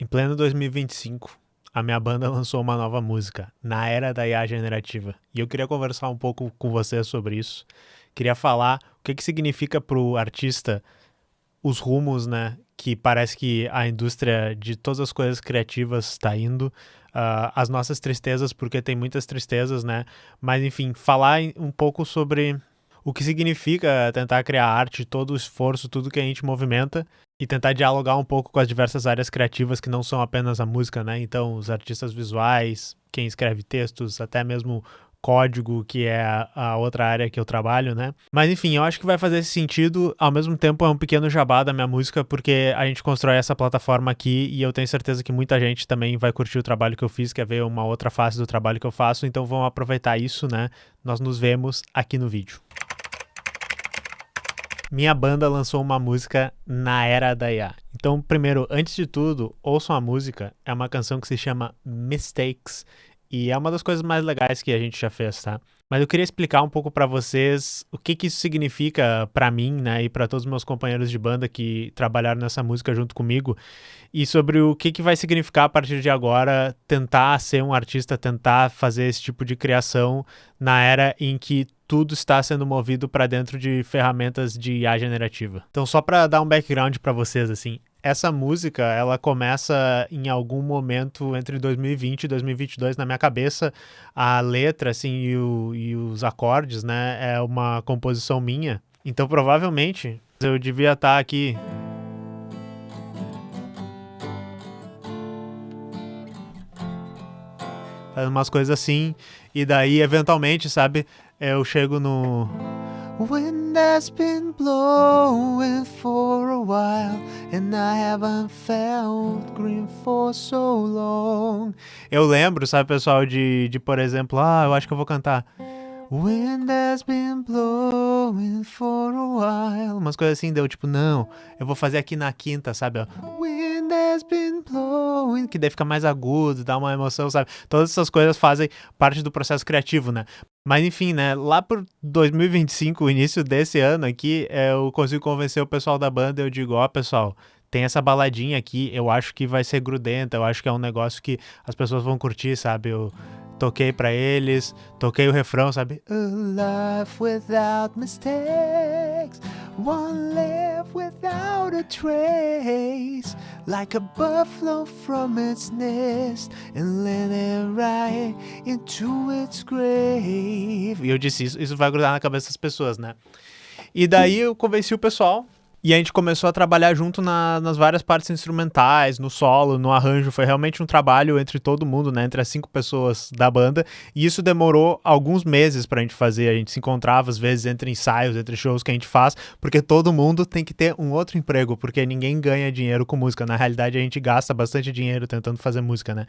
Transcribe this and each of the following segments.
Em pleno 2025, a minha banda lançou uma nova música, Na Era da IA Generativa. E eu queria conversar um pouco com você sobre isso. Queria falar o que significa para o artista os rumos, né? Que parece que a indústria de todas as coisas criativas está indo. As nossas tristezas, porque tem muitas tristezas, né? Mas, enfim, falar um pouco sobre o que significa tentar criar arte, todo o esforço, tudo que a gente movimenta e tentar dialogar um pouco com as diversas áreas criativas que não são apenas a música, né? Então, os artistas visuais, quem escreve textos, até mesmo código, que é a outra área que eu trabalho, né? Mas enfim, eu acho que vai fazer esse sentido. Ao mesmo tempo, é um pequeno jabá da minha música, porque a gente constrói essa plataforma aqui e eu tenho certeza que muita gente também vai curtir o trabalho que eu fiz, quer ver uma outra face do trabalho que eu faço, então vamos aproveitar isso, né? Nós nos vemos aqui no vídeo. Minha banda lançou uma música na era da IA. Então, primeiro, antes de tudo, ouçam a música. É uma canção que se chama Mistakes e é uma das coisas mais legais que a gente já fez, tá? Mas eu queria explicar um pouco pra vocês o que isso significa pra mim, né, e pra todos os meus companheiros de banda que trabalharam nessa música junto comigo, e sobre o que vai significar a partir de agora tentar ser um artista, tentar fazer esse tipo de criação na era em que tudo está sendo movido para dentro de ferramentas de IA generativa. Então, só para dar um background para vocês, assim, essa música, ela começa em algum momento entre 2020 e 2022 na minha cabeça. A letra, assim, e os acordes, né, é uma composição minha. Então, provavelmente, eu devia estar aqui fazendo umas coisas assim, e daí, eventualmente, sabe, eu chego no Wind has been blowing for a while and I haven't felt green for so long. Eu lembro, sabe, pessoal, de por exemplo, eu acho que eu vou cantar Wind has been blowing for a while. Umas coisas assim, deu tipo, não, eu vou fazer aqui na quinta, sabe? Ó. Wind has been blowing. Que daí fica mais agudo, dá uma emoção, sabe? Todas essas coisas fazem parte do processo criativo, né? Mas enfim, né? Lá por 2025, o início desse ano aqui, eu consigo convencer o pessoal da banda. Eu digo, pessoal, tem essa baladinha aqui, eu acho que vai ser grudenta, eu acho que é um negócio que as pessoas vão curtir, sabe? Eu toquei pra eles, toquei o refrão, sabe? A life without mistakes, one life without a trace, like a buffalo from its nest, and let it right into its grave. E eu disse, isso vai grudar na cabeça das pessoas, né? E daí eu convenci o pessoal. E a gente começou a trabalhar junto nas várias partes instrumentais, no solo, no arranjo. Foi realmente um trabalho entre todo mundo, né? Entre as 5 pessoas da banda. E isso demorou alguns meses pra gente fazer. A gente se encontrava, às vezes, entre ensaios, entre shows que a gente faz. Porque todo mundo tem que ter um outro emprego. Porque ninguém ganha dinheiro com música. Na realidade, a gente gasta bastante dinheiro tentando fazer música, né?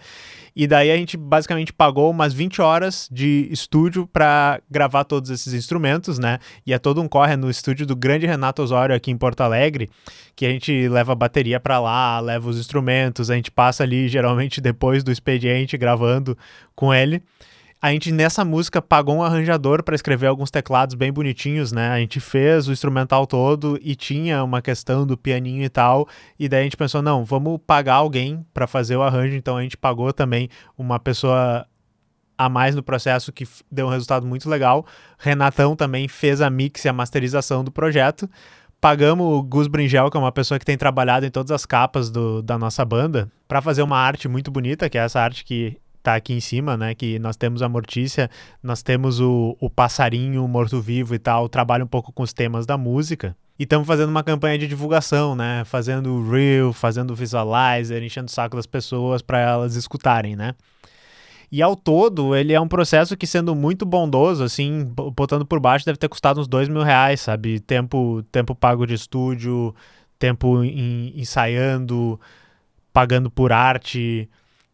E daí a gente basicamente pagou umas 20 horas de estúdio pra gravar todos esses instrumentos, né? E é todo um corre no estúdio do grande Renato Osório aqui em Porto Alegre, que a gente leva a bateria pra lá, leva os instrumentos, a gente passa ali geralmente depois do expediente gravando com ele. A gente nessa música pagou um arranjador para escrever alguns teclados bem bonitinhos, né? A gente fez o instrumental todo e tinha uma questão do pianinho e tal, e daí a gente pensou, não, vamos pagar alguém para fazer o arranjo, então a gente pagou também uma pessoa a mais no processo que deu um resultado muito legal. Renatão também fez a mix e a masterização do projeto. Pagamos o Gus Bringel, que é uma pessoa que tem trabalhado em todas as capas da nossa banda, para fazer uma arte muito bonita, que é essa arte que tá aqui em cima, né? Que nós temos a Mortícia, nós temos o passarinho, o morto-vivo e tal, trabalha um pouco com os temas da música. E estamos fazendo uma campanha de divulgação, né? Fazendo o Reel, fazendo o Visualizer, enchendo o saco das pessoas para elas escutarem, né? E ao todo, ele é um processo que, sendo muito bondoso, assim, botando por baixo, deve ter custado uns R$2.000, sabe? Tempo pago de estúdio, tempo ensaiando, pagando por arte,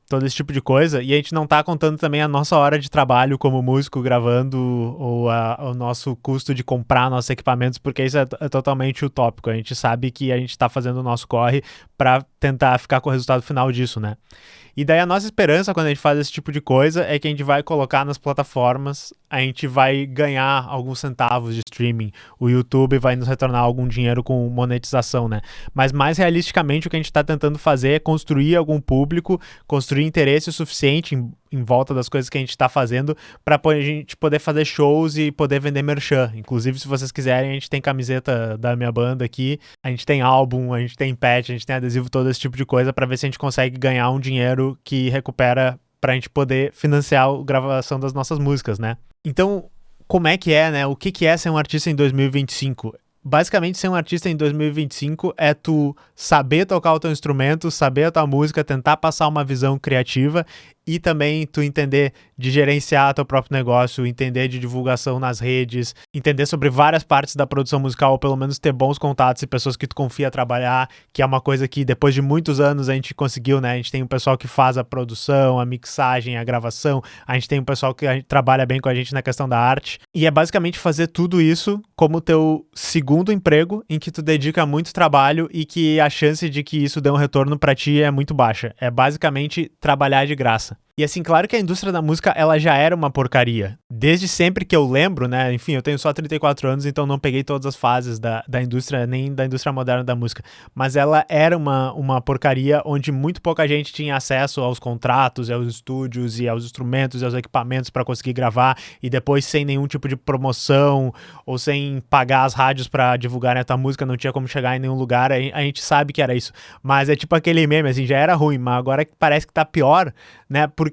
todo esse tipo de coisa. E a gente não tá contando também a nossa hora de trabalho como músico gravando ou o nosso custo de comprar nossos equipamentos, porque isso é totalmente utópico. A gente sabe que a gente tá fazendo o nosso corre para tentar ficar com o resultado final disso, né? E daí a nossa esperança quando a gente faz esse tipo de coisa é que a gente vai colocar nas plataformas, a gente vai ganhar alguns centavos de streaming, o YouTube vai nos retornar algum dinheiro com monetização, né? Mas mais realisticamente o que a gente está tentando fazer é construir algum público, construir interesse suficiente em volta das coisas que a gente está fazendo para a gente poder fazer shows e poder vender merchan. Inclusive, se vocês quiserem, a gente tem camiseta da minha banda aqui, a gente tem álbum, a gente tem patch, a gente tem adesivo, todo esse tipo de coisa para ver se a gente consegue ganhar um dinheiro que recupera pra gente poder financiar a gravação das nossas músicas, né? Então, como é que é, né? O que é ser um artista em 2025? Basicamente, ser um artista em 2025 é tu saber tocar o teu instrumento, saber a tua música, tentar passar uma visão criativa e também tu entender de gerenciar teu próprio negócio, entender de divulgação nas redes, entender sobre várias partes da produção musical, ou pelo menos ter bons contatos e pessoas que tu confia trabalhar, que é uma coisa que depois de muitos anos a gente conseguiu, né? A gente tem um pessoal que faz a produção, a mixagem, a gravação, a gente tem um pessoal que trabalha bem com a gente na questão da arte, e é basicamente fazer tudo isso como teu segundo emprego, em que tu dedica muito trabalho e que a chance de que isso dê um retorno pra ti é muito baixa. É basicamente trabalhar de graça. E assim, claro que a indústria da música, ela já era uma porcaria. Desde sempre que eu lembro, né? Enfim, eu tenho só 34 anos, então não peguei todas as fases da indústria, nem da indústria moderna da música. Mas ela era uma porcaria onde muito pouca gente tinha acesso aos contratos, aos estúdios e aos instrumentos e aos equipamentos para conseguir gravar. E depois, sem nenhum tipo de promoção ou sem pagar as rádios para divulgarem a tua música, não tinha como chegar em nenhum lugar. A gente sabe que era isso. Mas é tipo aquele meme, assim, já era ruim, mas agora parece que tá pior, né? Porque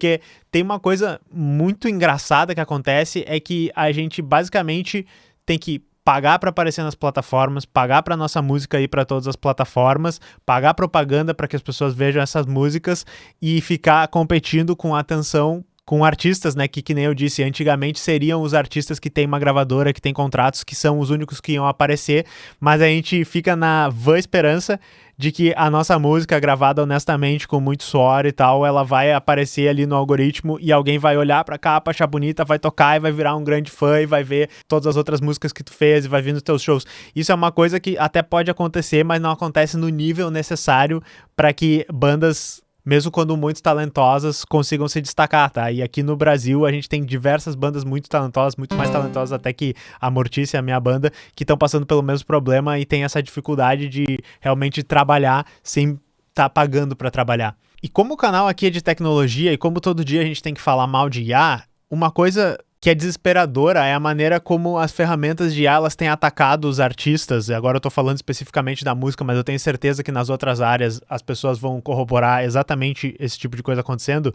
tem uma coisa muito engraçada que acontece, é que a gente basicamente tem que pagar para aparecer nas plataformas, pagar para nossa música ir para todas as plataformas, pagar propaganda para que as pessoas vejam essas músicas e ficar competindo com a atenção com artistas, né, que nem eu disse, antigamente seriam os artistas que tem uma gravadora, que tem contratos, que são os únicos que iam aparecer, mas a gente fica na vã esperança de que a nossa música gravada honestamente, com muito suor e tal, ela vai aparecer ali no algoritmo e alguém vai olhar pra capa, achar bonita, vai tocar e vai virar um grande fã e vai ver todas as outras músicas que tu fez e vai vir nos teus shows. Isso é uma coisa que até pode acontecer, mas não acontece no nível necessário para que bandas, mesmo quando muito talentosas, consigam se destacar, tá? E aqui no Brasil a gente tem diversas bandas muito talentosas, muito mais talentosas até que a Mortícia, a minha banda, que estão passando pelo mesmo problema e tem essa dificuldade de realmente trabalhar sem estar pagando para trabalhar. E como o canal aqui é de tecnologia e como todo dia a gente tem que falar mal de IA, uma coisa que é desesperadora é a maneira como as ferramentas de IA elas têm atacado os artistas. Agora eu tô falando especificamente da música, mas eu tenho certeza que nas outras áreas as pessoas vão corroborar exatamente esse tipo de coisa acontecendo,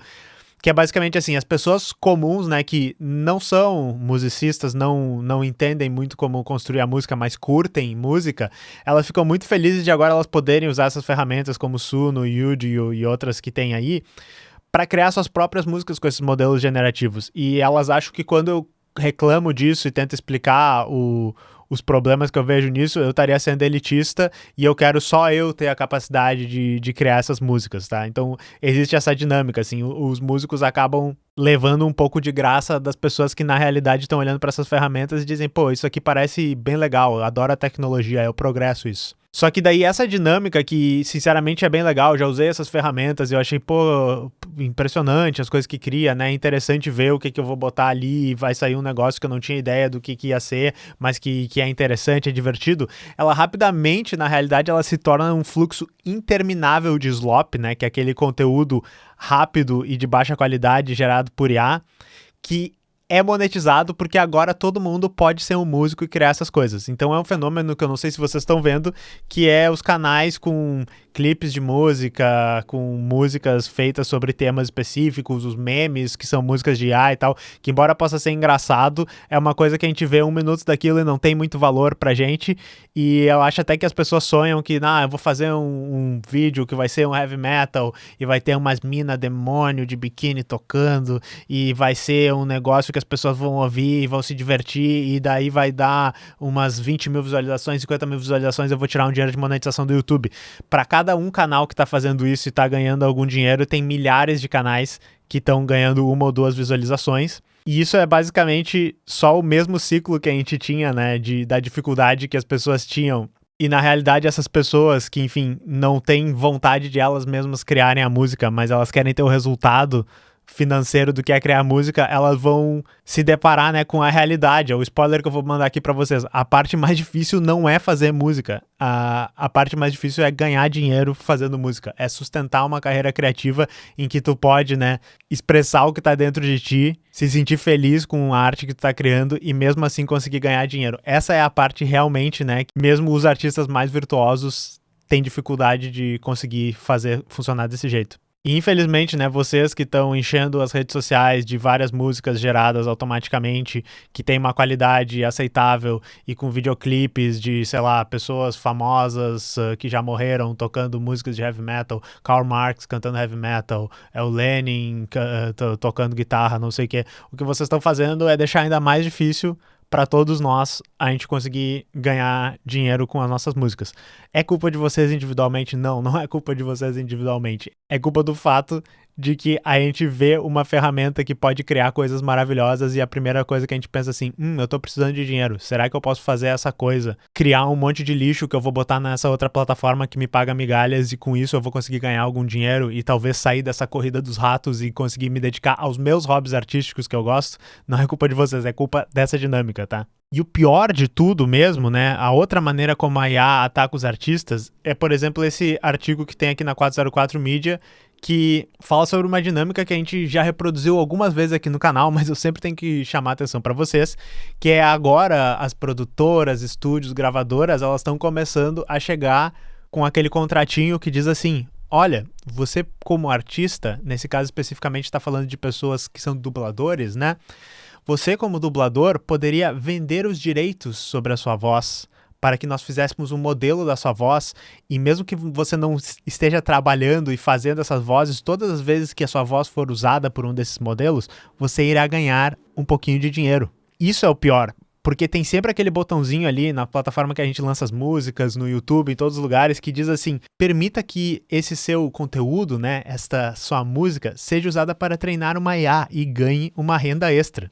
que é basicamente assim, as pessoas comuns, né, que não são musicistas, não entendem muito como construir a música, mas curtem música, elas ficam muito felizes de agora elas poderem usar essas ferramentas como Suno, Udio e outras que tem aí, para criar suas próprias músicas com esses modelos generativos. E elas acham que quando eu reclamo disso e tento explicar os problemas que eu vejo nisso, eu estaria sendo elitista e eu quero só eu ter a capacidade de criar essas músicas, tá? Então, existe essa dinâmica, assim, os músicos acabam levando um pouco de graça das pessoas que na realidade estão olhando para essas ferramentas e dizem, pô, isso aqui parece bem legal, eu adoro a tecnologia, eu progresso isso. Só que daí essa dinâmica que, sinceramente, é bem legal, já usei essas ferramentas e eu achei, pô, impressionante as coisas que cria, né? Interessante ver o que eu vou botar ali e vai sair um negócio que eu não tinha ideia do que ia ser, mas que é interessante, é divertido. Ela rapidamente, na realidade, ela se torna um fluxo interminável de slop, né? Que é aquele conteúdo rápido e de baixa qualidade gerado por IA, que é monetizado porque agora todo mundo pode ser um músico e criar essas coisas. Então é um fenômeno que eu não sei se vocês estão vendo, que é os canais com clipes de música, com músicas feitas sobre temas específicos, os memes, que são músicas de IA e tal, que embora possa ser engraçado, é uma coisa que a gente vê 1 minuto daquilo e não tem muito valor pra gente, e eu acho até que as pessoas sonham que, eu vou fazer um vídeo que vai ser um heavy metal, e vai ter umas mina demônio de biquíni tocando, e vai ser um negócio que as pessoas vão ouvir e vão se divertir, e daí vai dar umas 20 mil visualizações, 50 mil visualizações, eu vou tirar um dinheiro de monetização do YouTube. Pra cada um canal que tá fazendo isso e tá ganhando algum dinheiro, tem milhares de canais que estão ganhando 1 ou 2 visualizações. E isso é basicamente só o mesmo ciclo que a gente tinha, né, da dificuldade que as pessoas tinham E na realidade essas pessoas que, enfim, não têm vontade de elas mesmas criarem a música, mas elas querem ter o resultado financeiro do que é criar música, elas vão se deparar, né, com a realidade. É o spoiler que eu vou mandar aqui pra vocês. A parte mais difícil não é fazer música. A parte mais difícil é ganhar dinheiro fazendo música. É sustentar uma carreira criativa em que tu pode, né, expressar o que tá dentro de ti, se sentir feliz com a arte que tu tá criando e mesmo assim conseguir ganhar dinheiro. Essa é a parte realmente, né, que mesmo os artistas mais virtuosos têm dificuldade de conseguir fazer funcionar desse jeito. E infelizmente, né, vocês que estão enchendo as redes sociais de várias músicas geradas automaticamente, que tem uma qualidade aceitável e com videoclipes de, sei lá, pessoas famosas que já morreram tocando músicas de heavy metal, Karl Marx cantando heavy metal, é o Lenin tocando guitarra, não sei o que. O que vocês estão fazendo é deixar ainda mais difícil para todos nós a gente conseguir ganhar dinheiro com as nossas músicas. É culpa de vocês individualmente? Não, não é culpa de vocês individualmente. É culpa do fato de que a gente vê uma ferramenta que pode criar coisas maravilhosas e a primeira coisa que a gente pensa assim, eu tô precisando de dinheiro, será que eu posso fazer essa coisa? Criar um monte de lixo que eu vou botar nessa outra plataforma que me paga migalhas e com isso eu vou conseguir ganhar algum dinheiro e talvez sair dessa corrida dos ratos e conseguir me dedicar aos meus hobbies artísticos que eu gosto? Não é culpa de vocês, é culpa dessa dinâmica, tá? E o pior de tudo mesmo, né, a outra maneira como a IA ataca os artistas é, por exemplo, esse artigo que tem aqui na 404 Mídia, que fala sobre uma dinâmica que a gente já reproduziu algumas vezes aqui no canal, mas eu sempre tenho que chamar a atenção para vocês, que é agora as produtoras, estúdios, gravadoras, elas estão começando a chegar com aquele contratinho que diz assim, olha, você como artista, nesse caso especificamente está falando de pessoas que são dubladores, né? Você como dublador poderia vender os direitos sobre a sua voz para que nós fizéssemos um modelo da sua voz e mesmo que você não esteja trabalhando e fazendo essas vozes, todas as vezes que a sua voz for usada por um desses modelos, você irá ganhar um pouquinho de dinheiro. Isso é o pior, porque tem sempre aquele botãozinho ali na plataforma que a gente lança as músicas, no YouTube, em todos os lugares, que diz assim, permita que esse seu conteúdo, né, esta sua música, seja usada para treinar uma IA e ganhe uma renda extra.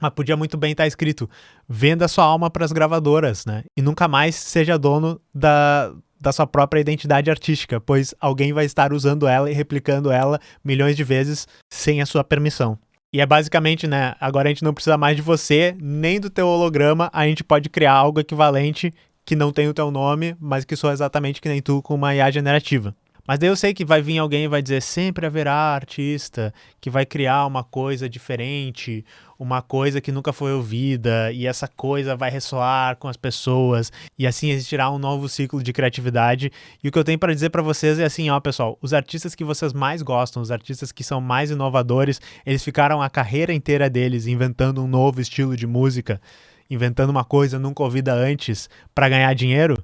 Mas podia muito bem estar escrito, venda sua alma para as gravadoras, né? E nunca mais seja dono da sua própria identidade artística, pois alguém vai estar usando ela e replicando ela milhões de vezes sem a sua permissão. E é basicamente, né, agora a gente não precisa mais de você, nem do teu holograma, a gente pode criar algo equivalente que não tem o teu nome, mas que soa exatamente que nem tu com uma IA generativa. Mas daí eu sei que vai vir alguém e vai dizer, sempre haverá artista que vai criar uma coisa diferente, uma coisa que nunca foi ouvida, e essa coisa vai ressoar com as pessoas, e assim existirá um novo ciclo de criatividade. E o que eu tenho para dizer para vocês é assim, ó pessoal, os artistas que vocês mais gostam, os artistas que são mais inovadores, eles ficaram a carreira inteira deles inventando um novo estilo de música, inventando uma coisa nunca ouvida antes para ganhar dinheiro?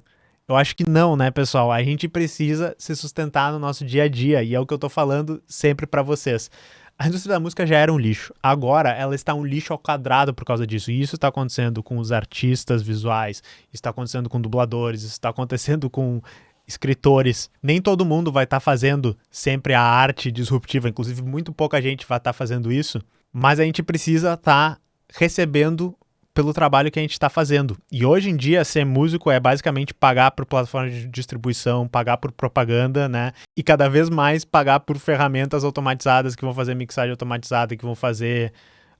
Eu acho que não, né, pessoal? A gente precisa se sustentar no nosso dia a dia e é o que eu tô falando sempre pra vocês. A indústria da música já era um lixo. Agora ela está um lixo ao quadrado por causa disso. E isso está acontecendo com os artistas visuais, está acontecendo com dubladores, está acontecendo com escritores. Nem todo mundo vai estar fazendo sempre a arte disruptiva. Inclusive, muito pouca gente vai estar fazendo isso. Mas a gente precisa estar recebendo pelo trabalho que a gente está fazendo. E hoje em dia, ser músico é basicamente pagar por plataforma de distribuição, pagar por propaganda, né? E cada vez mais pagar por ferramentas automatizadas que vão fazer mixagem automatizada, que vão fazer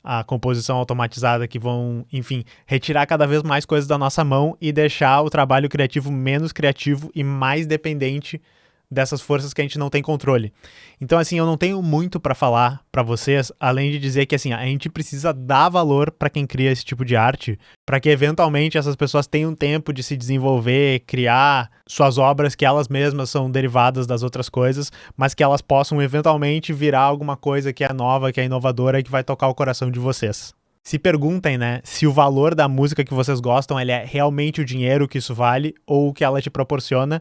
a composição automatizada, que vão, enfim, retirar cada vez mais coisas da nossa mão e deixar o trabalho criativo menos criativo e mais dependente dessas forças que a gente não tem controle. Então, assim, eu não tenho muito para falar para vocês, além de dizer que, assim, a gente precisa dar valor para quem cria esse tipo de arte, para que eventualmente essas pessoas tenham tempo de se desenvolver, criar suas obras que elas mesmas são derivadas das outras coisas, mas que elas possam eventualmente virar alguma coisa que é nova, que é inovadora e que vai tocar o coração de vocês. Se perguntem, né, se o valor da música que vocês gostam ele é realmente o dinheiro que isso vale ou o que ela te proporciona.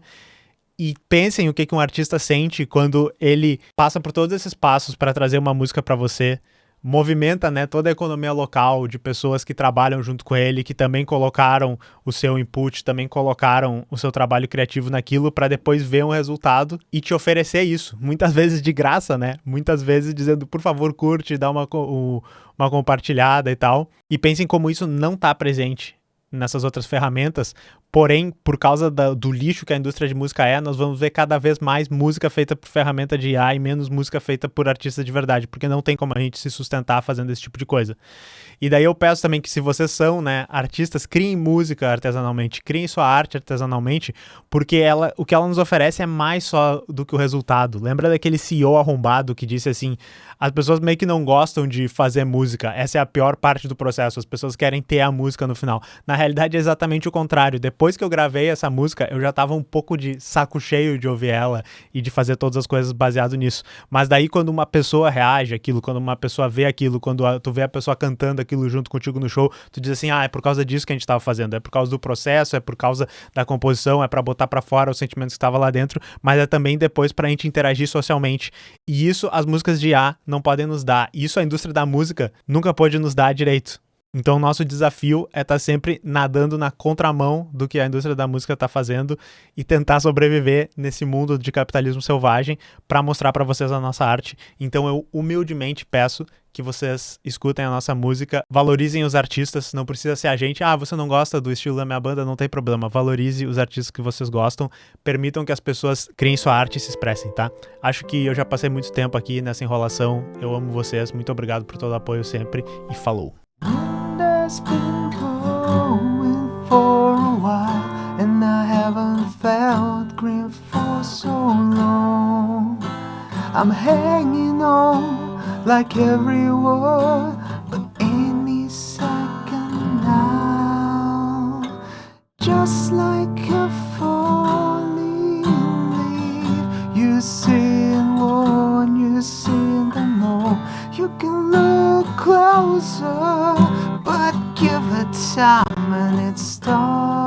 E pensem o que um artista sente quando ele passa por todos esses passos para trazer uma música para você, movimenta, né, toda a economia local de pessoas que trabalham junto com ele, que também colocaram o seu input, também colocaram o seu trabalho criativo naquilo para depois ver um resultado e te oferecer isso. Muitas vezes de graça, né? Muitas vezes dizendo, por favor, curte, dá uma compartilhada e tal. E pensem como isso não está presente nessas outras ferramentas, porém, por causa do lixo que a indústria de música nós vamos ver cada vez mais música feita por ferramenta de IA e menos música feita por artistas de verdade, porque não tem como a gente se sustentar fazendo esse tipo de coisa. E daí eu peço também que, se vocês são, né, artistas, criem música artesanalmente, criem sua arte artesanalmente, porque o que ela nos oferece é mais só do que o resultado. Lembra daquele CEO arrombado que disse assim, as pessoas meio que não gostam de fazer música, essa é a pior parte do processo, as pessoas querem ter a música no final. Na realidade é exatamente o contrário, depois que eu gravei essa música, eu já tava um pouco de saco cheio de ouvir ela e de fazer todas as coisas baseado nisso. Mas daí quando uma pessoa reage àquilo, quando uma pessoa vê aquilo, quando tu vê a pessoa cantando aquilo junto contigo no show, tu diz assim, é por causa disso que a gente tava fazendo, é por causa do processo, é por causa da composição, é pra botar pra fora os sentimentos que estavam lá dentro, mas é também depois pra gente interagir socialmente. E isso as músicas de IA não podem nos dar. Isso a indústria da música nunca pôde nos dar direito. Então, o nosso desafio é estar sempre nadando na contramão do que a indústria da música está fazendo e tentar sobreviver nesse mundo de capitalismo selvagem para mostrar para vocês a nossa arte. Então, eu humildemente peço que vocês escutem a nossa música, valorizem os artistas, não precisa ser a gente, você não gosta do estilo da minha banda, não tem problema, valorize os artistas que vocês gostam, permitam que as pessoas criem sua arte e se expressem, tá? Acho que eu já passei muito tempo aqui nessa enrolação, eu amo vocês, muito obrigado por todo o apoio sempre e falou! It's been blowing for a while, and I haven't felt green for so long. I'm hanging on like every word, but any second now, just like a falling leaf. You see in one, you see in the more. You can look closer, but give it time and it starts.